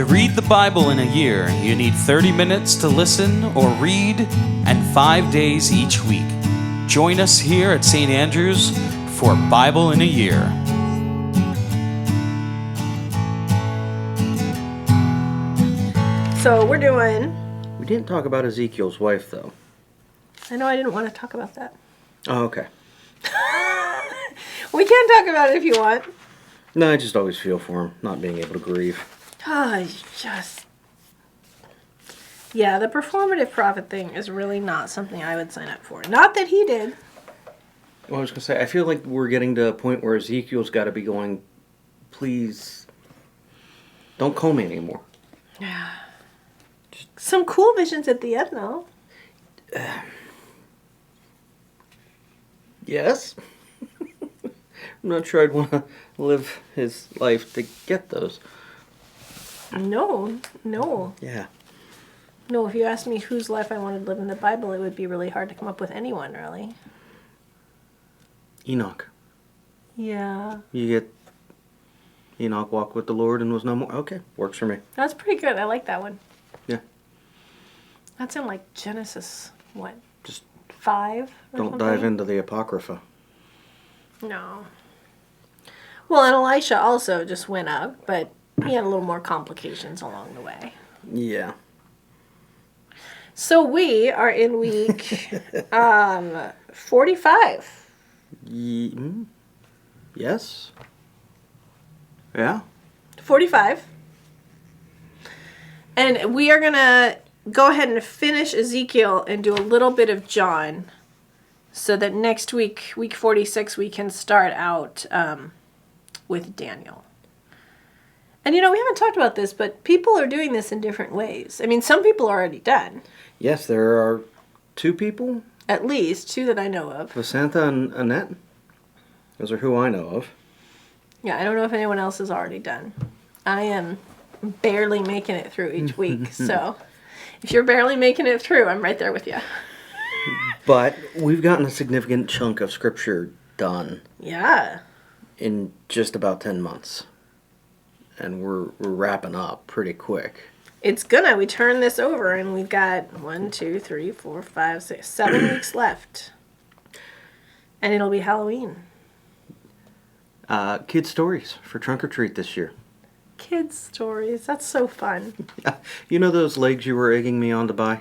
To read the Bible in a year, you need 30 minutes to listen or read and 5 days each week. Join us here at St.Andrews for Bible in a Year. So we're doing... We didn't talk about Ezekiel's wife, though. I know I didn't want to talk about that. Oh, okay. We can talk about it if you want. No, I just always feel for him, not being able to grieve. Yeah, the performative prophet thing is really not something I would sign up for. Not that he did. Well, I was going to say, I feel like we're getting to a point where Ezekiel's got to be going, please, don't call me anymore. Yeah. Some cool visions at the end, though. Yes. I'm not sure I'd want to live his life to get those. No. Yeah. No, if you asked me whose life I wanted to live in the Bible, it would be really hard to come up with anyone, really. Enoch. Yeah. You get Enoch walked with the Lord and was no more. Okay, works for me. That's pretty good. I like that one. Yeah. That's in, like, Genesis, what? Just 5? don't dive into the Apocrypha. No. Well, and Elisha also just went up, but he had a little more complications along the way. Yeah. So we are in week 45. Yes. Yeah. 45. And we are going to go ahead and finish Ezekiel and do a little bit of John so that next week, week 46, we can start out with Daniel. And, we haven't talked about this, but people are doing this in different ways. I mean, some people are already done. Yes, there are 2 people. At least 2 that I know of. Vasantha and Annette. Those are who I know of. Yeah, I don't know if anyone else is already done. I am barely making it through each week, so if you're barely making it through, I'm right there with you. But we've gotten a significant chunk of scripture done. Yeah. In just about 10 months. And we're wrapping up pretty quick. It's gonna. We turn this over and we've got 1, 2, 3, 4, 5, 6, 7 weeks left. And it'll be Halloween. Kid stories for Trunk or Treat this year. Kids stories. That's so fun. You know those legs you were egging me on to buy?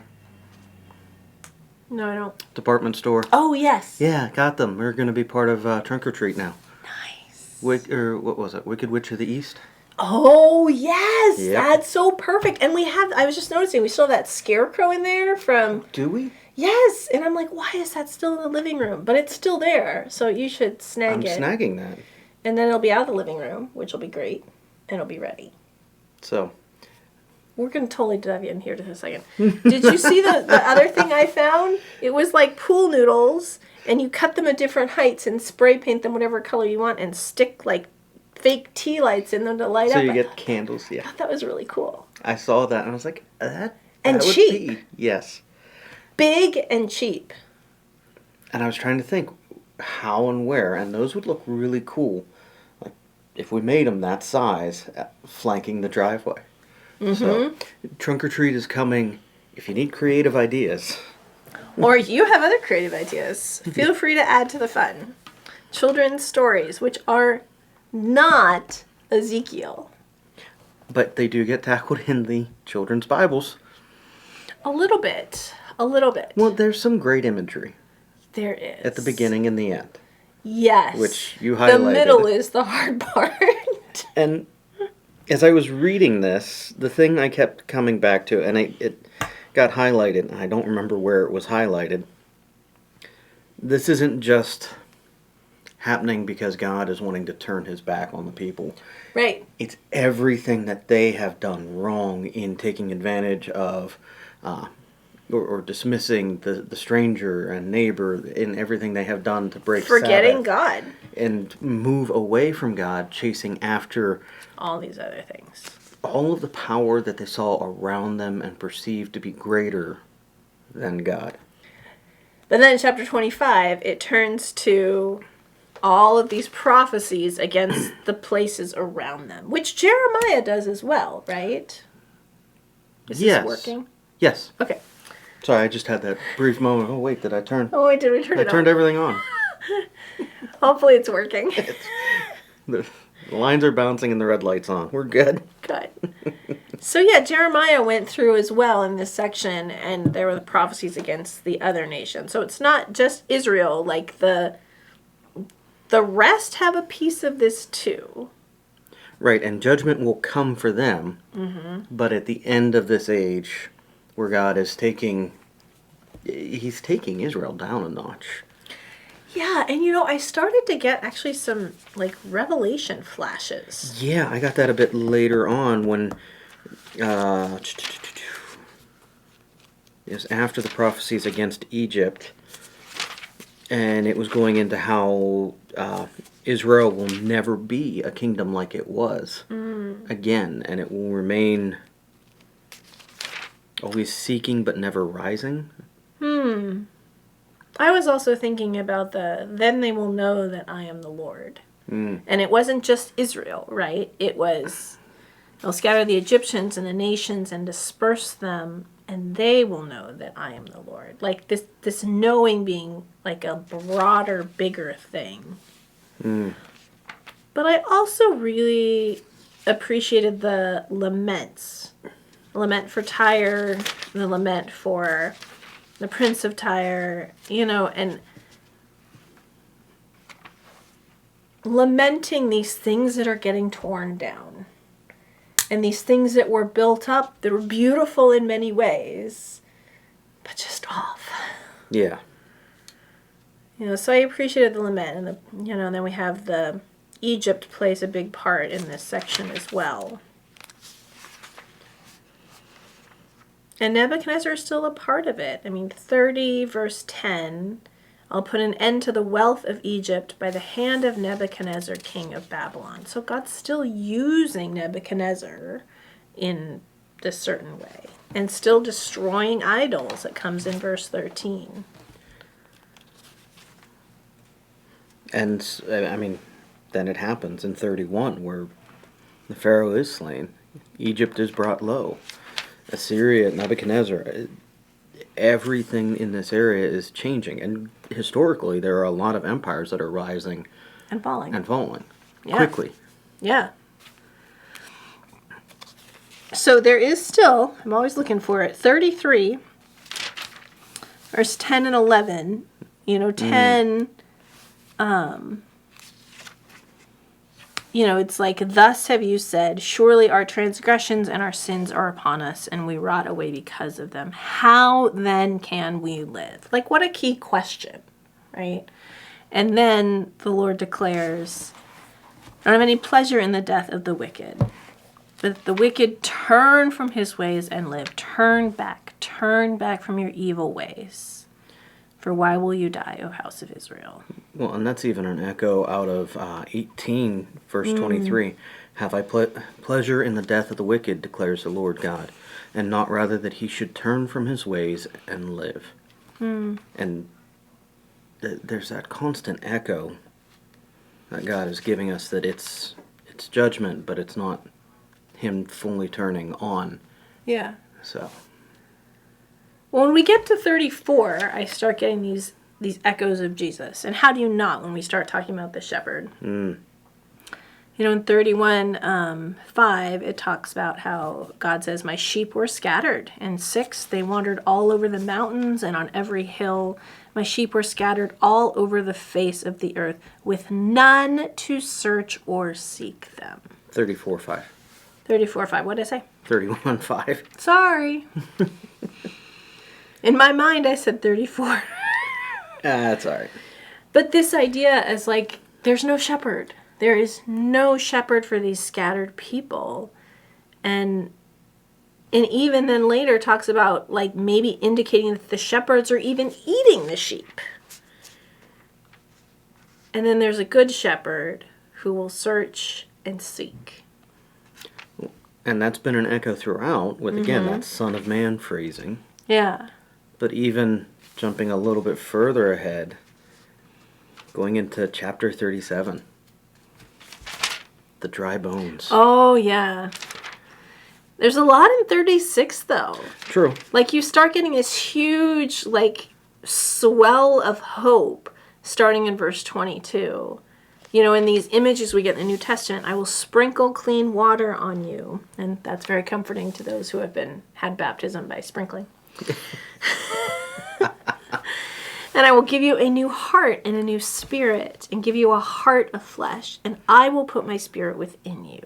No, I don't. Department store. Oh, yes. Yeah, got them. They're going to be part of Trunk or Treat now. Nice. What was it? Wicked Witch of the East? Oh, yes. Yep. That's so perfect. And I was just noticing, we still have that scarecrow in there from... Do we? Yes. And I'm like, why is that still in the living room? But it's still there. So you should snag it. I'm snagging that. And then it'll be out of the living room, which will be great. And it'll be ready. So... We're going to totally dive in here in a second. Did you see the other thing I found? It was like pool noodles, and you cut them at different heights and spray paint them whatever color you want and stick like fake tea lights in them to light up. So you get candles, yeah. I thought that was really cool. I saw that and I was like, that and would cheap. be. Yes. Big and cheap. And I was trying to think how and where, and those would look really cool. Like if we made them that size, flanking the driveway. Mm-hmm. So, Trunk or Treat is coming. If you need creative ideas. Or you have other creative ideas, feel free to add to the fun. Children's stories, which are not Ezekiel. But they do get tackled in the children's Bibles. A little bit. Well, there's some great imagery. There is. At the beginning and the end. Yes. Which you highlighted. The middle is the hard part. And as I was reading this, the thing I kept coming back to, and it got highlighted, and I don't remember where it was highlighted. This isn't just happening because God is wanting to turn his back on the people. Right. It's everything that they have done wrong in taking advantage of or dismissing the stranger and neighbor in everything they have done to break Forgetting Sabbath God. and move away from God, chasing after all these other things. All of the power that they saw around them and perceived to be greater than God. But then in chapter 25, it turns to all of these prophecies against the places around them, which Jeremiah does as well, right? Is Yes. this working? Yes. Okay. Sorry, I just had that brief moment. Oh, wait, did I turn? Oh, wait, did we turn I it turned on? everything on. Hopefully it's working. The lines are bouncing and the red light's on. We're good. Good. So yeah, Jeremiah went through as well in this section, and there were the prophecies against the other nations. So it's not just Israel, like the rest have a piece of this too. Right, and judgment will come for them. But at the end of this age, where God is He's taking Israel down a notch. Yeah, and I started to get actually some like revelation flashes. Yeah, I got that a bit later on when it was after the prophecies against Egypt, and it was going into how Israel will never be a kingdom like it was again, and it will remain always seeking but never rising. I was also thinking about then they will know that I am the Lord. Mm. And it wasn't just Israel, right? It was, I'll scatter the Egyptians and the nations and disperse them, and they will know that I am the Lord. Like this knowing being like a broader, bigger thing. Mm. But I also really appreciated the laments. Lament for Tyre, the lament for the Prince of Tyre, and lamenting these things that are getting torn down. And these things that were built up, that were beautiful in many ways, but just off. Yeah. So I appreciated the lament. And, and then we have Egypt plays a big part in this section as well. And Nebuchadnezzar is still a part of it. 30 verse 10, I'll put an end to the wealth of Egypt by the hand of Nebuchadnezzar, king of Babylon. So God's still using Nebuchadnezzar in this certain way. And still destroying idols. It comes in verse 13. And, then it happens in 31 where the Pharaoh is slain. Egypt is brought low. Assyria, Nebuchadnezzar, everything in this area is changing. And historically, there are a lot of empires that are rising And falling. Yeah. quickly. Yeah. So there is still, I'm always looking for it, 33, verse 10 and 11. 10, it's like, thus have you said, surely our transgressions and our sins are upon us, and we rot away because of them. How then can we live? Like, what a key question, right? And then the Lord declares, I don't have any pleasure in the death of the wicked, but the wicked turn from his ways and live. Turn back from your evil ways. For why will you die, O house of Israel? Well, and that's even an echo out of 18, verse 23. Have I pleasure in the death of the wicked, declares the Lord God, and not rather that he should turn from his ways and live. And there's that constant echo that God is giving us, that it's judgment, but it's not him fully turning on. Yeah. So... Well, when we get to 34, I start getting these echoes of Jesus. And how do you not when we start talking about the shepherd? In 31, 5, it talks about how God says, my sheep were scattered. And 6, they wandered all over the mountains and on every hill. My sheep were scattered all over the face of the earth, with none to search or seek them. 34:5. 34:5. What did I say? 31:5. Sorry. In my mind, I said 34. That's all right. But this idea is like, there's no shepherd. There is no shepherd for these scattered people. And even then later talks about like maybe indicating that the shepherds are even eating the sheep. And then there's a good shepherd who will search and seek. And that's been an echo throughout with, again, that Son of Man phrasing. Yeah. But even jumping a little bit further ahead, going into chapter 37, the dry bones. Oh, yeah. There's a lot in 36, though. True. Like, you start getting this huge, like, swell of hope starting in verse 22. You know, in these images we get in the New Testament, I will sprinkle clean water on you. And that's very comforting to those who have had baptism by sprinkling. And I will give you a new heart and a new spirit, and give you a heart of flesh, and I will put my spirit within you.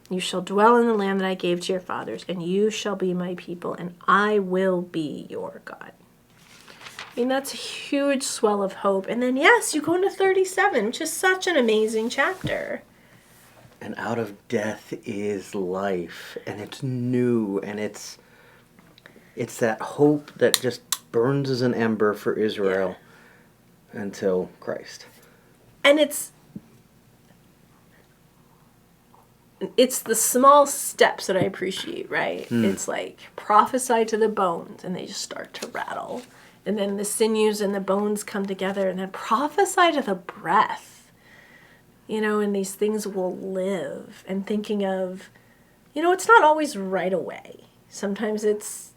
You shall dwell in the land that I gave to your fathers, and you shall be my people, and I will be your God. I mean, that's a huge swell of hope. And then, yes, you go into 37, which is such an amazing chapter. And out of death is life, and it's new, and it's that hope that just burns as an ember for Israel until Christ. And it's the small steps that I appreciate, right? It's like prophesy to the bones, and they just start to rattle. And then the sinews and the bones come together, and then prophesy to the breath. You know, and these things will live. And thinking of, you know, it's not always right away. Sometimes it's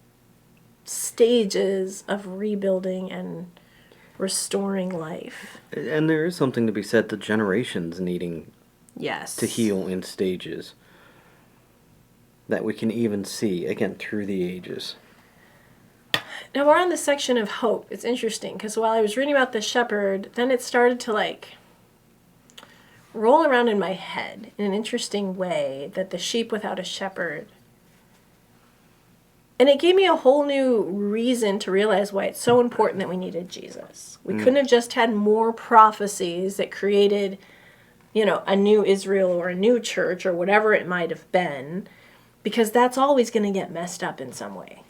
stages of rebuilding and restoring life. And there is something to be said to generations needing to heal in stages that we can even see, again, through the ages. Now we're on the section of hope. It's interesting because while I was reading about the shepherd, then it started to like roll around in my head in an interesting way that the sheep without a shepherd. And it gave me a whole new reason to realize why it's so important that we needed Jesus. We couldn't have just had more prophecies that created, you know, a new Israel or a new church or whatever it might have been, because that's always going to get messed up in some way.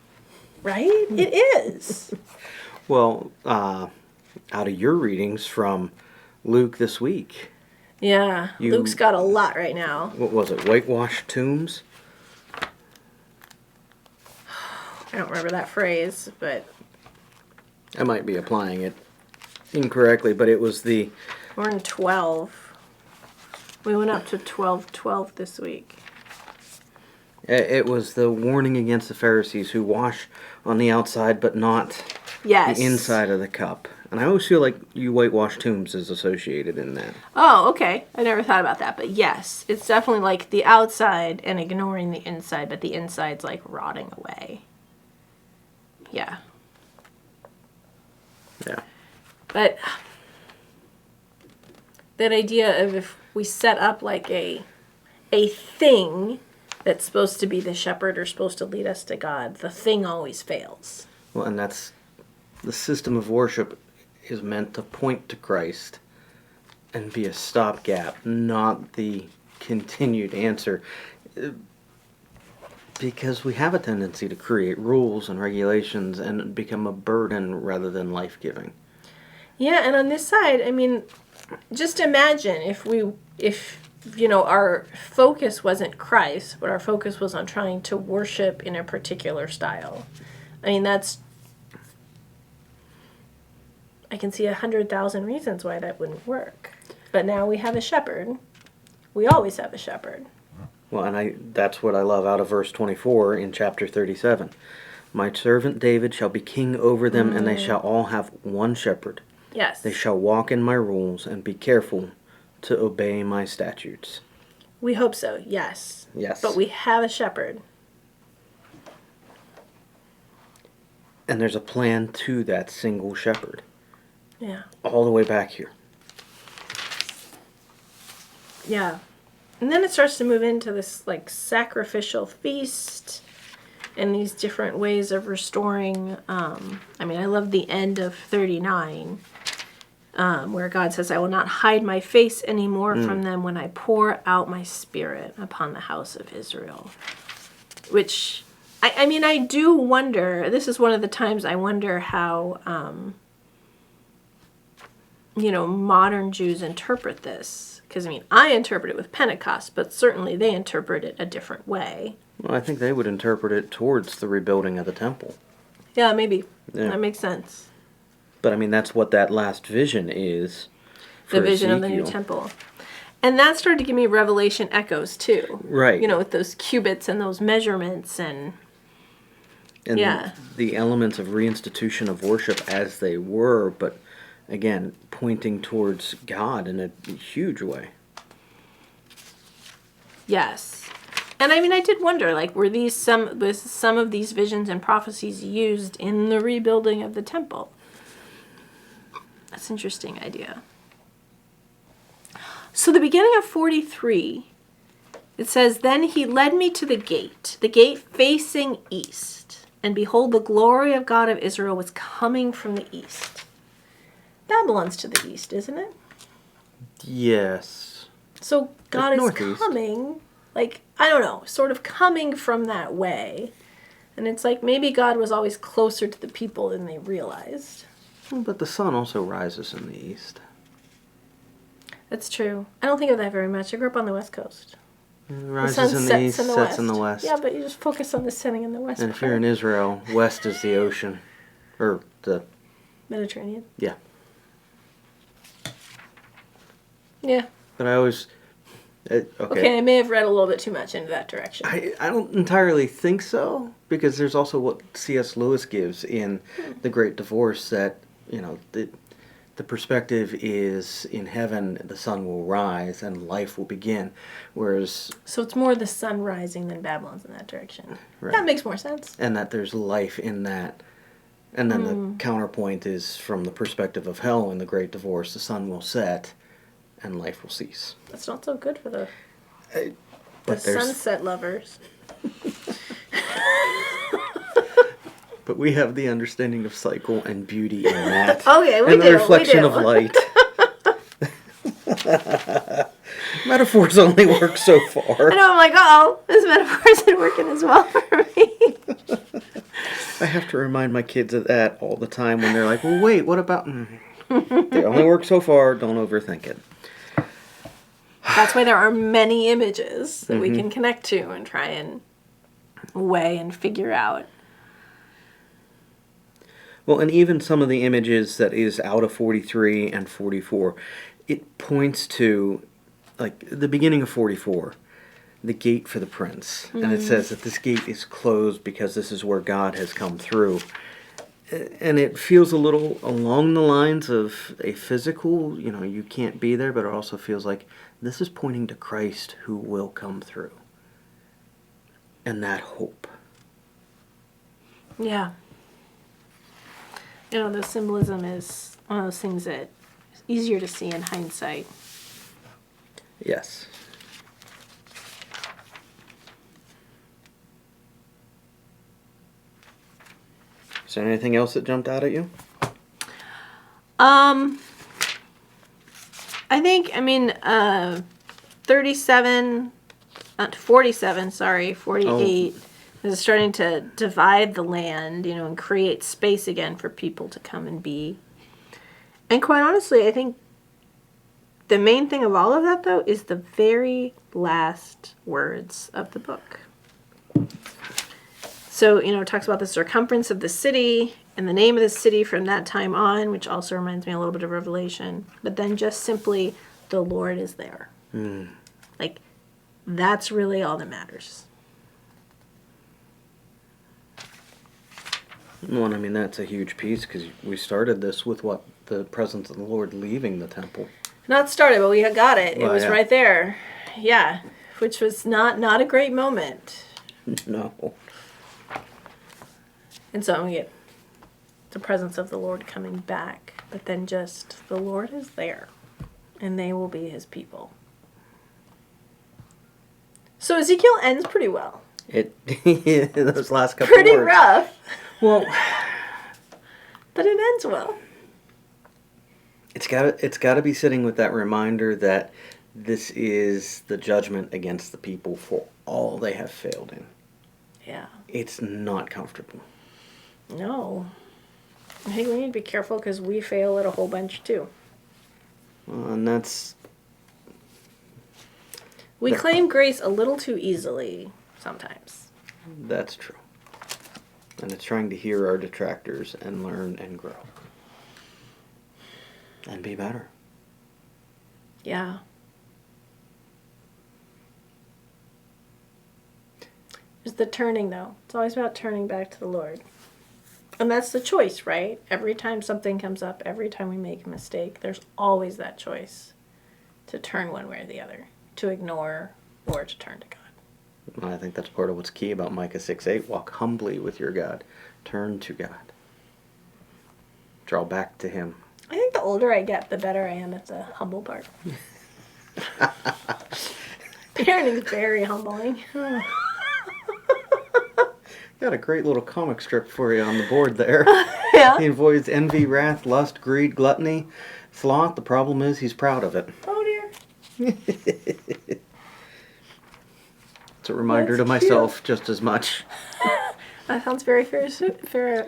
Right? It is. Well, out of your readings from Luke this week. Yeah, Luke's got a lot right now. What was it? Whitewashed tombs? I don't remember that phrase, but I might be applying it incorrectly, but it was the... We're in 12. We went up to 12:12 this week. It was the warning against the Pharisees who wash on the outside but not the inside of the cup. And I always feel like you whitewash tombs is associated in that. Oh, okay. I never thought about that. But yes, it's definitely like the outside and ignoring the inside, but the inside's like rotting away. Yeah. Yeah. But that idea of if we set up like a thing that's supposed to be the shepherd or supposed to lead us to God, the thing always fails. Well, and that's the system of worship is meant to point to Christ and be a stopgap, not the continued answer. Because we have a tendency to create rules and regulations and become a burden rather than life-giving. Yeah, and on this side, I mean, just imagine if you know, our focus wasn't Christ, but our focus was on trying to worship in a particular style. I mean, I can see 100,000 reasons why that wouldn't work. But now we have a shepherd. We always have a shepherd. Well, and that's what I love out of verse 24 in chapter 37. My servant David shall be king over them, and they shall all have one shepherd. Yes. They shall walk in my rules and be careful to obey my statutes. We hope so, yes. Yes. But we have a shepherd. And there's a plan to that single shepherd. Yeah. All the way back here. Yeah. And then it starts to move into this like sacrificial feast and these different ways of restoring. I mean, I love the end of 39 where God says, I will not hide my face anymore from them when I pour out my spirit upon the house of Israel. Which, I mean, I do wonder, this is one of the times I wonder how, you know, modern Jews interpret this. Because, I mean, I interpret it with Pentecost, but certainly they interpret it a different way. Well, I think they would interpret it towards the rebuilding of the temple. Yeah, maybe. Yeah. That makes sense. But, I mean, that's what that last vision is. The vision Ezekiel. of the new temple. And that started to give me Revelation echoes too. Right. You know, with those cubits and those measurements and yeah. the elements of reinstitution of worship as they were, but again, pointing towards God in a huge way. Yes. And I mean, I did wonder, like, was some of these visions and prophecies used in the rebuilding of the temple? That's an interesting idea. So the beginning of 43, it says, "Then he led me to the gate facing east, and behold, the glory of God of Israel was coming from the east." Babylon's to the east, isn't it? Yes. So God is northeast. coming, like, I don't know, sort of coming from that way. And it's like maybe God was always closer to the people than they realized. But the sun also rises in the east. That's true. I don't think of that very much. I grew up on the West Coast. It The rises sun in the sets east, in the sets west. in the west. Yeah, but you just focus on the setting in the west. And if you're in Israel, west is the ocean. Or the... Mediterranean. Yeah. Yeah. But I always... Okay, I may have read a little bit too much into that direction. I don't entirely think so, because there's also what C.S. Lewis gives in The Great Divorce, that, you know, the perspective is in heaven the sun will rise and life will begin, whereas... So it's more the sun rising than Babylon's in that direction. Right. That makes more sense. And that there's life in that. And then the counterpoint is from the perspective of hell in The Great Divorce, the sun will set and life will cease. That's not so good for the But sunset lovers. But we have the understanding of cycle and beauty in that. Okay, we and do. the reflection we of light. Metaphors only work so far. I know, I'm like, oh, this metaphor isn't working as well for me. I have to remind my kids of that all the time when they're like, well, wait, what about... They only work so far, don't overthink it. That's why there are many images that we can connect to and try and weigh and figure out. Well, and even some of the images that is out of 43 and 44, it points to, like, the beginning of 44, the gate for the prince. And it says that this gate is closed because this is where God has come through. And it feels a little along the lines of a physical, you know, you can't be there, but it also feels like this is pointing to Christ who will come through. And that hope. Yeah. You know, the symbolism is one of those things that is easier to see in hindsight. Yes. Is there anything else that jumped out at you? I think, 37, 47, 48 is starting to divide the land, you know, and create space again for people to come and be. And quite honestly, I think the main thing of all of that, though, is the very last words of the book. So, you know, it talks about the circumference of the city and the name of the city from that time on, which also reminds me a little bit of Revelation. But then just simply, the Lord is there. Like, that's really all that matters. Well, I mean, that's a huge piece because we started this with what? The presence of the Lord leaving the temple. Not started, but we got it. It was yeah. right there. Yeah, which was not a great moment. No. And so we get the presence of the Lord coming back, but then just the Lord is there, and they will be his people. So Ezekiel ends pretty well. Those last couple Pretty words. rough, Well, but it ends well. it's got to be sitting with that reminder that this is the judgment against the people for all they have failed in. Yeah. It's not comfortable. No. I think we need to be careful because we fail at a whole bunch too. And that's... We claim grace a little too easily sometimes. That's true. And it's trying to hear our detractors and learn and grow. And be better. Yeah. Is the turning, though. It's always about turning back to the Lord. And that's the choice, right? Every time something comes up, every time we make a mistake, there's always that choice to turn one way or the other, to ignore or to turn to God. I think that's part of what's key about Micah 6:8. Walk humbly with your God. Turn to God. Draw back to Him. I think the older I get, the better I am at the humble part. Parenting is very humbling. Got a great little comic strip for you on the board there. Yeah. He avoids envy, wrath, lust, greed, gluttony, sloth. The problem is he's proud of it. Oh dear. It's a reminder That's to myself just as much. That sounds very fair.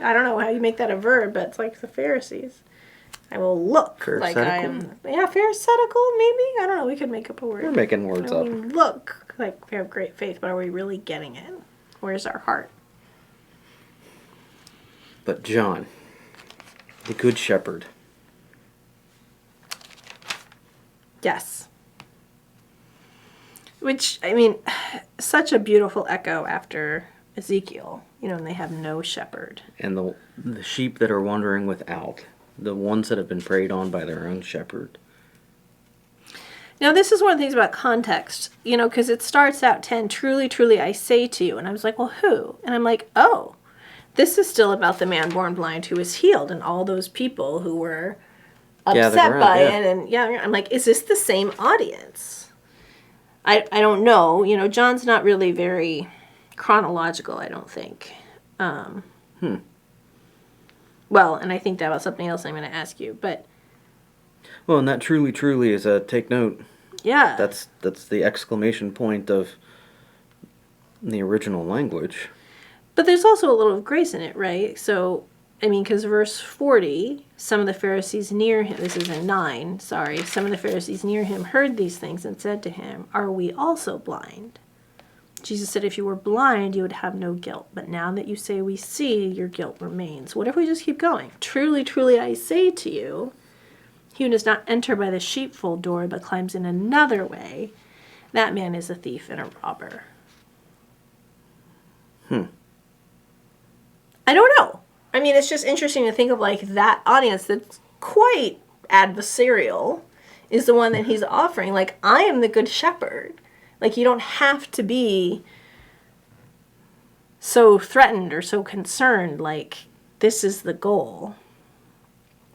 I don't know how you make that a verb, but it's like the Pharisees. I will look like I am. Yeah, pharisaical, maybe? I don't know. We could make up a word. We're making words up. We look like we have great faith, but are we really getting it? Where's our heart? But John, the Good Shepherd. Yes. Which, I mean, such a beautiful echo after Ezekiel, and they have no shepherd. And the sheep that are wandering without, the ones that have been preyed on by their own shepherd. Now, this is one of the things about context, because it starts out 10, truly, truly, I say to you. And I was like, well, who? And I'm like, oh, this is still about the man born blind who was healed and all those people who were upset by it. And I'm like, is this the same audience? I don't know. John's not really very chronological, I don't think. Well, and I think that about something else I'm going to ask you, but... Well, and that truly, truly is a take note. Yeah. That's the exclamation point of the original language. But there's also a little of grace in it, right? So, because verse 40, some of the Pharisees near him, this is in 9, sorry, some of the Pharisees near him heard these things and said to him, are we also blind? Jesus said, if you were blind, you would have no guilt. But now that you say we see, your guilt remains. What if we just keep going? Truly, truly, I say to you, he who does not enter by the sheepfold door, but climbs in another way, that man is a thief and a robber. I don't know. It's just interesting to think of that audience that's quite adversarial is the one that he's offering. I am the good shepherd. You don't have to be so threatened or so concerned. This is the goal.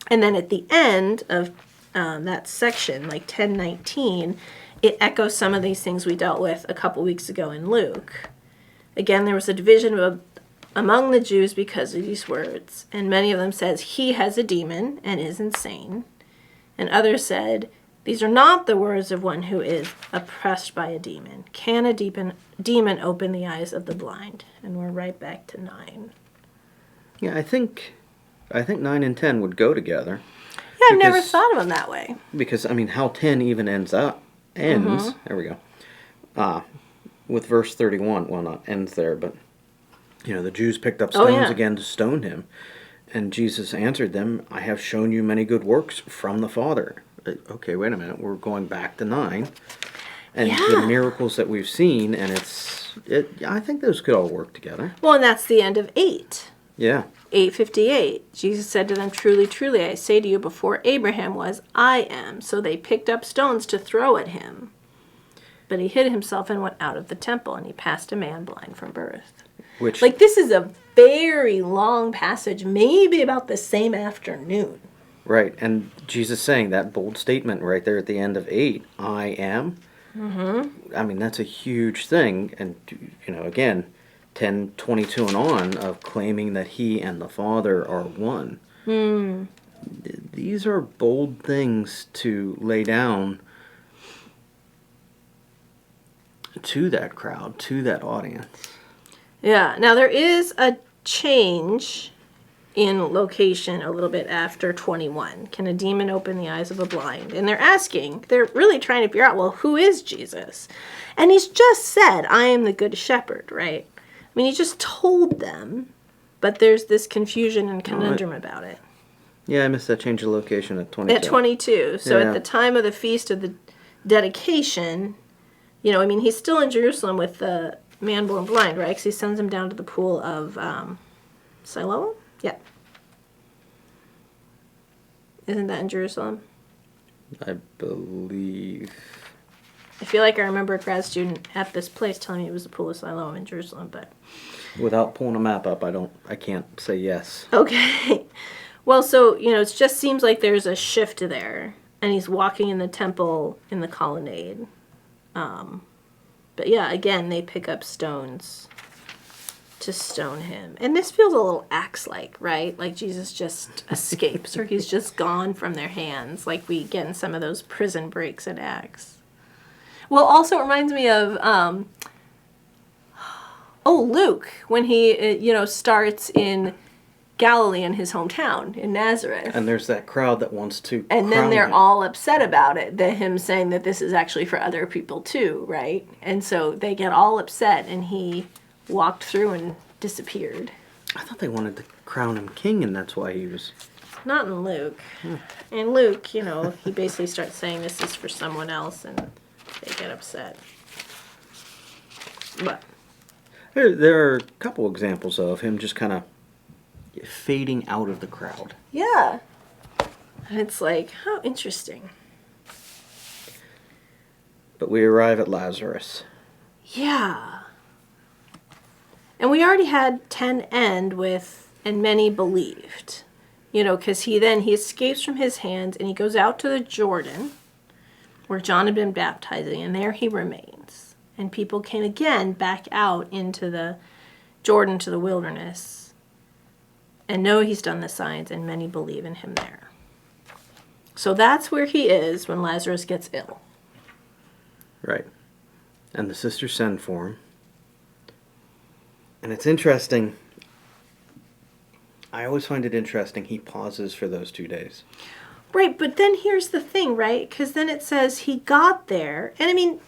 And then at the end of that section, 10:19, it echoes some of these things we dealt with a couple weeks ago in Luke. Again, there was a division among the Jews because of these words. And many of them says, he has a demon and is insane. And others said, these are not the words of one who is oppressed by a demon. Can a demon open the eyes of the blind? And we're right back to 9. Yeah, I think 9 and 10 would go together. Yeah, I've never thought of them that way. Because, how 10 even ends, there we go, with verse 31, well, not ends there, but, the Jews picked up stones again to stone him. And Jesus answered them, I have shown you many good works from the Father. Okay, wait a minute, we're going back to 9. And the miracles that we've seen, and I think those could all work together. Well, and that's the end of 8. Yeah. 8:58. Jesus said to them, truly, truly, I say to you, before Abraham was, I am. So they picked up stones to throw at him. But he hid himself and went out of the temple, and he passed a man blind from birth. Which, this is a very long passage, maybe about the same afternoon. Right, and Jesus saying that bold statement right there at the end of 8, I am. That's a huge thing. And, again, 10:22 and on of claiming that he and the Father are one. These are bold things to lay down to that crowd, to that audience. Yeah. Now, there is a change in location a little bit after 21. Can a demon open the eyes of the blind? And they're really trying to figure out, well, who is Jesus? And he's just said, I am the good shepherd, right? He just told them, but there's this confusion and conundrum about it. Yeah, I missed that change of location at 22. At 22. So at the time of the feast of the dedication, he's still in Jerusalem with the man born blind, right? Because he sends him down to the pool of Siloam? Yeah. Isn't that in Jerusalem? I believe. I feel like I remember a grad student at this place telling me it was the pool of Siloam in Jerusalem, but... Without pulling a map up, I can't say yes. Okay. Well, so, it just seems like there's a shift there. And he's walking in the temple in the colonnade. But yeah, again, they pick up stones to stone him. And this feels a little Acts-like, right? Like Jesus just escapes or he's just gone from their hands, like we get in some of those prison breaks in Acts. Well, also it reminds me of, Luke, when he, starts in Galilee in his hometown, in Nazareth. And there's that crowd that wants to And then crown they're him. all upset about it, him saying that this is actually for other people too, right? And so they get all upset, and he walked through and disappeared. I thought they wanted to crown him king, and that's why he was... Not in Luke. In Luke, he basically starts saying this is for someone else, and they get upset. But There are a couple examples of him just kind of fading out of the crowd. yeah. And it's like, how interesting. But we arrive at Lazarus. Yeah. And we already had 10 end with, and many believed. Because he escapes from his hands and he goes out to the Jordan, where John had been baptizing, and there he remains. And people came again back out into the Jordan to the wilderness and know he's done the signs, and many believe in him there. So that's where he is when Lazarus gets ill. Right. And the sisters send for him. And it's interesting. I always find it interesting he pauses for those 2 days. Right, but then here's the thing, right? Because then it says he got there. And I mean,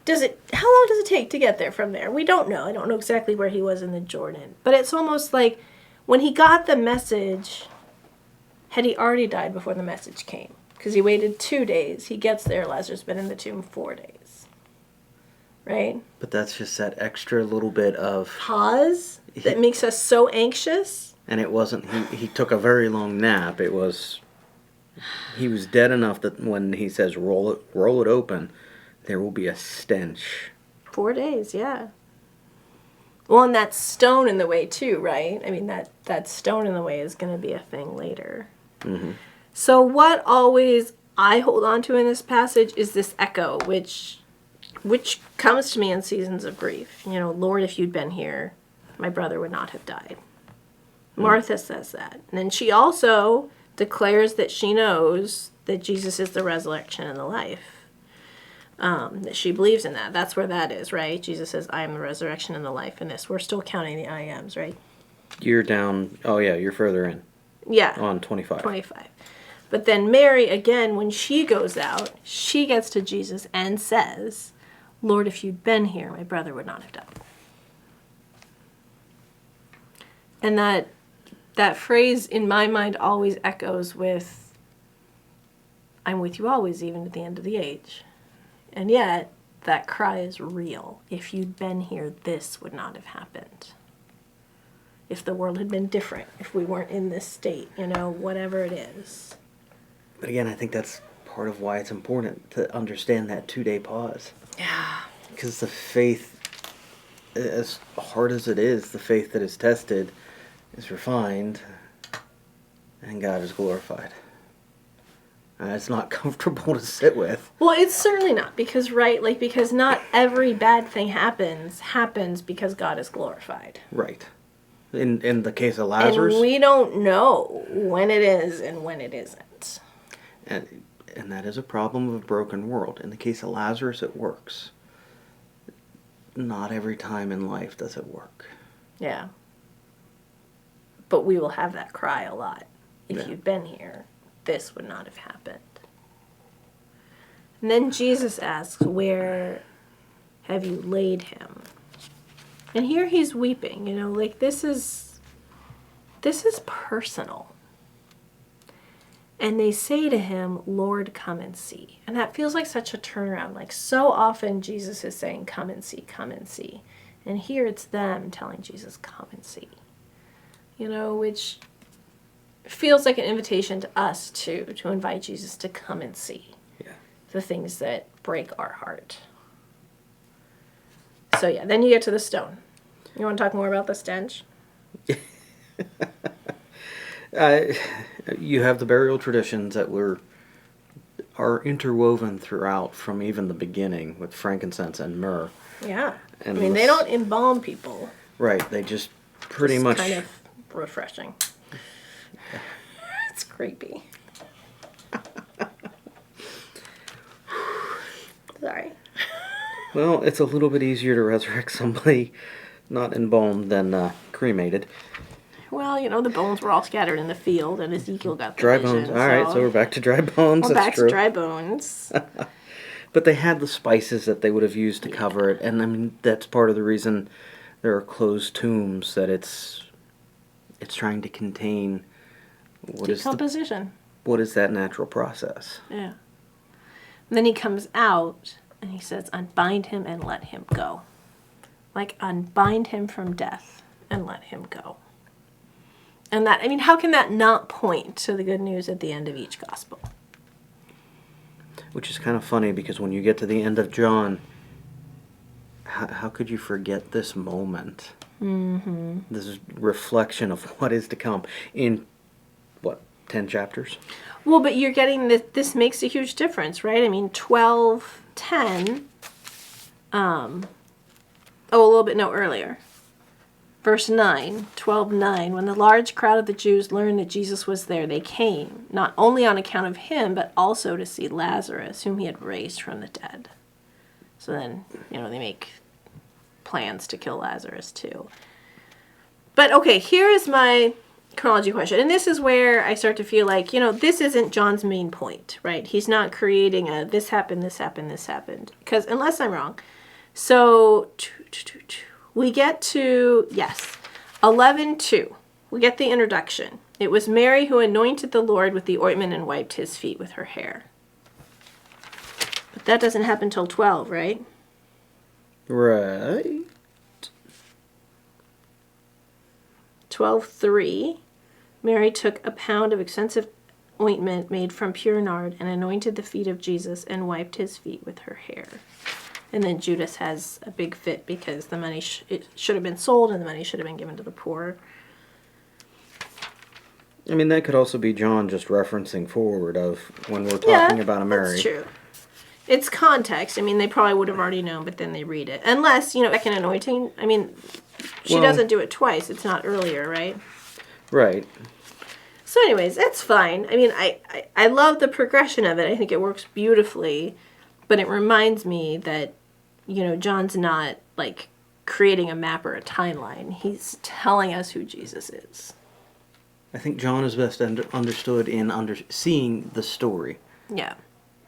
how long does it take to get there from there? We don't know. I don't know exactly where he was in the Jordan. But it's almost like when he got the message, had he already died before the message came? Because he waited 2 days. He gets there, Lazarus has been in the tomb 4 days. Right? But that's just that extra little bit of... Pause that makes us so anxious. And it wasn't... He took a very long nap. It was... He was dead enough that when he says roll it open, there will be a stench. 4 days, yeah. Well, and that stone in the way too, right? I mean, that stone in the way is going to be a thing later. Mm-hmm. So what always I hold on to in this passage is this echo, which comes to me in seasons of grief. Lord, if you'd been here, my brother would not have died. Martha says that. And then she also declares that she knows that Jesus is the resurrection and the life. That she believes in that. That's where that is, right? Jesus says, I am the resurrection and the life in this. We're still counting the I ams, right? You're down... Oh, yeah, you're further in. Yeah. On 25. 25. But then Mary, again, when she goes out, she gets to Jesus and says, Lord, if you'd been here, my brother would not have died. And that phrase, in my mind, always echoes with, I'm with you always, even at the end of the age. And yet, that cry is real. If you'd been here, this would not have happened. If the world had been different, if we weren't in this state, whatever it is. But again, I think that's part of why it's important to understand that 2-day pause. Yeah. Because the faith, as hard as it is, the faith that is tested is refined, and God is glorified. And it's not comfortable to sit with. Well, it's certainly not, because because not every bad thing happens because God is glorified. Right. In the case of Lazarus. And we don't know when it is and when it isn't. And that is a problem of a broken world. In the case of Lazarus, it works. Not every time in life does it work. Yeah. But we will have that cry a lot. If you'd been here, this would not have happened. And then Jesus asks, where have you laid him? And here he's weeping, this is personal. And they say to him, Lord, come and see. And that feels like such a turnaround. Like so often Jesus is saying, come and see, come and see. And here it's them telling Jesus, come and see. You know, which feels like an invitation to us too, to invite Jesus to come and see the things that break our heart. So yeah, then you get to the stone. You want to talk more about the stench? You have the burial traditions that are interwoven throughout from even the beginning with frankincense and myrrh. Yeah. And I mean, they don't embalm people. Right. They just pretty much... kind of refreshing. It's creepy. Sorry. Well, it's a little bit easier to resurrect somebody not embalmed than cremated. Well, you know, the bones were all scattered in the field, and Ezekiel got the Dry vision, bones. All right, so we're back to dry bones. We're That's back true. to dry bones. But they had the spices that they would have used to cover it, and I mean that's part of the reason there are closed tombs, that it's trying to contain Decomposition. what is that natural process. Yeah. And then he comes out and he says, unbind him and let him go. Like, unbind him from death and let him go. And that, I mean, how can that not point to the good news at the end of each gospel? Which is kind of funny, because when you get to the end of John, how could you forget this moment? Mm-hmm. This reflection of what is to come in, 10 chapters? Well, but you're getting this makes a huge difference, right? I mean, 12:10, a little bit, earlier. Verse 9, 12:9, when the large crowd of the Jews learned that Jesus was there, they came, not only on account of him, but also to see Lazarus, whom he had raised from the dead. So then, they make plans to kill Lazarus too. But okay, here is my chronology question. And this is where I start to feel like, this isn't John's main point, right? He's not creating a this happened, this happened, this happened. Because unless I'm wrong. So, we get to, 11:2. We get the introduction. It was Mary who anointed the Lord with the ointment and wiped his feet with her hair. But that doesn't happen till 12, right? Right. 12:3, Mary took a pound of expensive ointment made from pure nard and anointed the feet of Jesus and wiped his feet with her hair. And then Judas has a big fit because the money it should have been sold and the money should have been given to the poor. I mean, that could also be John just referencing forward of when we're talking about a Mary. That's true. It's context. I mean, they probably would have already known, but then they read it. Unless, second anointing, I mean, she doesn't do it twice. It's not earlier, right? Right. So anyways, that's fine. I mean, I love the progression of it. I think it works beautifully. But it reminds me that, John's not, creating a map or a timeline. He's telling us who Jesus is. I think John is best understood in seeing the story. Yeah.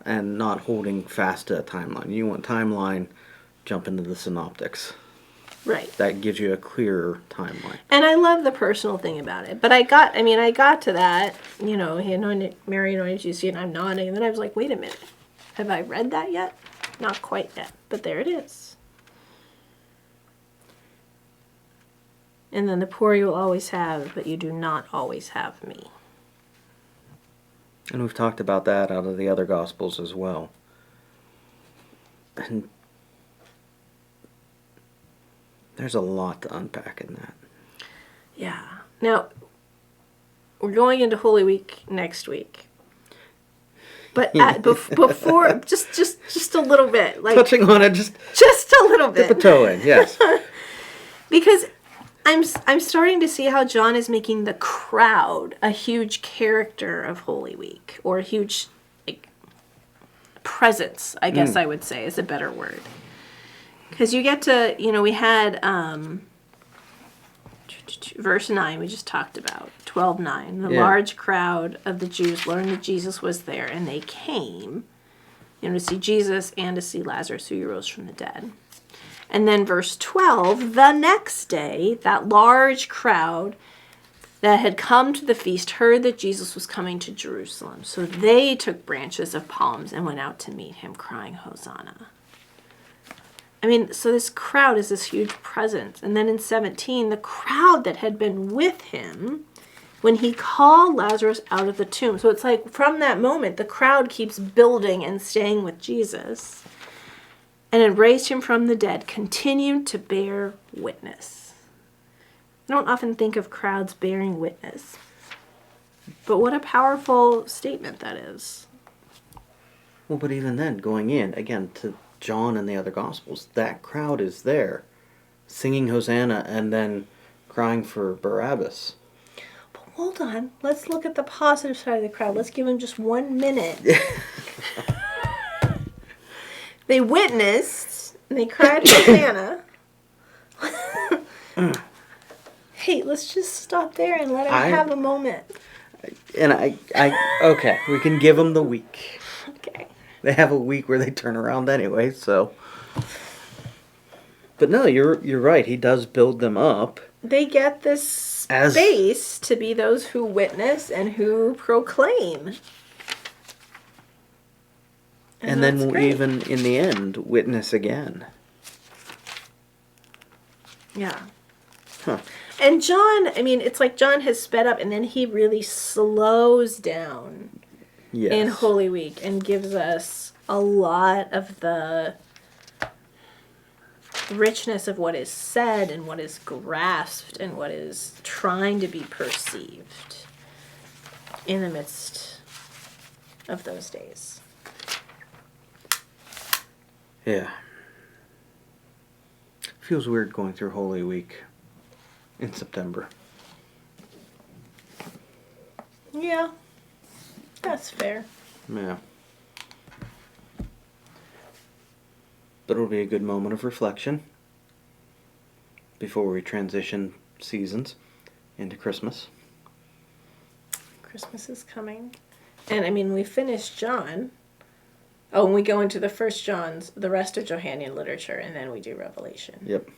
And not holding fast to a timeline. You want timeline, jump into the synoptics. Right. That gives you a clearer timeline. And I love the personal thing about it. But I got to that, he anointed, Mary anointed Jesus, and I'm nodding. And then I was like, wait a minute. Have I read that yet? Not quite yet. But there it is. And then the poor you will always have, but you do not always have me. And we've talked about that out of the other Gospels as well. And there's a lot to unpack in that. Yeah. Now, we're going into Holy Week next week. But before, just a little bit. Touching on it, just a little bit. dip a toe in, yes. Because I'm starting to see how John is making the crowd a huge character of Holy Week, or a huge presence, I guess I would say is a better word. Because you get to, we had verse 9 we just talked about, 12:9. The large crowd of the Jews learned that Jesus was there, and they came, to see Jesus and to see Lazarus, who rose from the dead. And then verse 12, the next day, that large crowd that had come to the feast heard that Jesus was coming to Jerusalem. So they took branches of palms and went out to meet him, crying, Hosanna. I mean, so this crowd is this huge presence. And then in 17, the crowd that had been with him when he called Lazarus out of the tomb. So it's like from that moment, the crowd keeps building and staying with Jesus. And had raised him from the dead, continued to bear witness. I don't often think of crowds bearing witness. But what a powerful statement that is. Well, but even then, going in, again, to John and the other Gospels, that crowd is there, singing Hosanna and then crying for Barabbas. But hold on. Let's look at the positive side of the crowd. Let's give him just 1 minute. They witnessed, and they cried Hosanna. Hey, let's just stop there and let him have a moment. And okay, we can give them the week. Okay. They have a week where they turn around anyway, so. But no, you're right. He does build them up. They get this space to be those who witness and who proclaim. And then we'll even, in the end, witness again. Yeah. Huh. And John, I mean, it's like John has sped up and then he really slows down in Holy Week and gives us a lot of the richness of what is said and what is grasped and what is trying to be perceived in the midst of those days. Yeah. Feels weird going through Holy Week in September. Yeah. That's fair. Yeah. But it'll be a good moment of reflection before we transition seasons into Christmas. Christmas is coming. And I mean, we finished John. Oh, and we go into the first John's, the rest of Johannine literature, and then we do Revelation. Yep.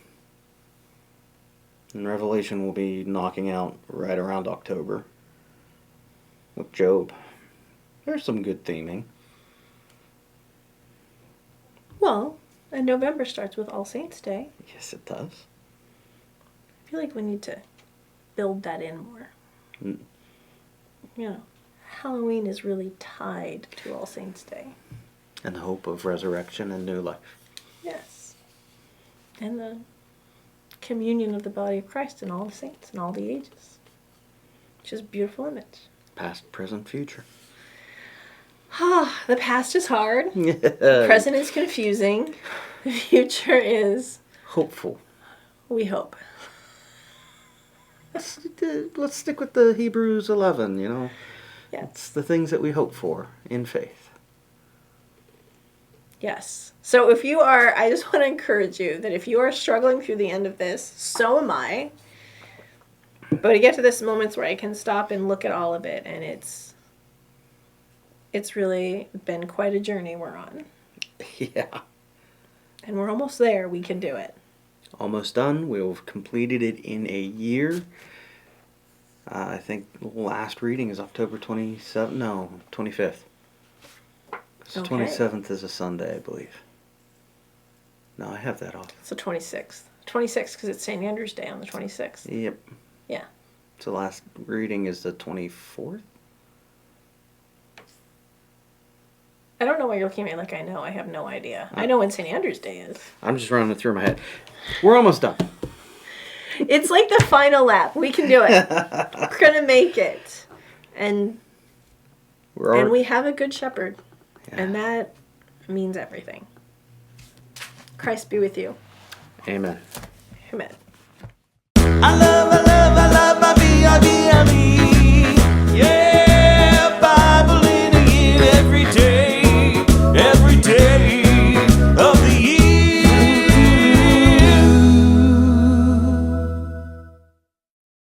And Revelation will be knocking out right around October with Job. There's some good theming. Well, and November starts with All Saints' Day. Yes, it does. I feel like we need to build that in more. Mm. You know, Halloween is really tied to All Saints' Day. And the hope of resurrection and new life. Yes. And the communion of the body of Christ and all the saints and all the ages. Which is a beautiful image. Past, present, future. Ah, the past is hard. The present is confusing. The future is... hopeful. We hope. Let's stick with the Hebrews 11, you know. Yeah. It's the things that we hope for in faith. Yes. So if you are, I just want to encourage you that if you are struggling through the end of this, so am I. But I get to this moments where I can stop and look at all of it, and it's really been quite a journey we're on. Yeah. And we're almost there. We can do it. Almost done. We'll have completed it in a year. I think the last reading is October 27th. No, 25th. So Okay. 27th is a Sunday, I believe. No, I have that off. It's the 26th. 26th because it's St.Andrews Day on the 26th. Yep. Yeah. So last reading is the 24th? I don't know why you're looking at me like I know. I have no idea. I know when St. Andrews Day is. I'm just running it through my head. We're almost done. It's like the final lap. We can do it. We're going to make it. And we have a good shepherd. Yeah. And that means everything. Christ be with you. Amen. Amen. I love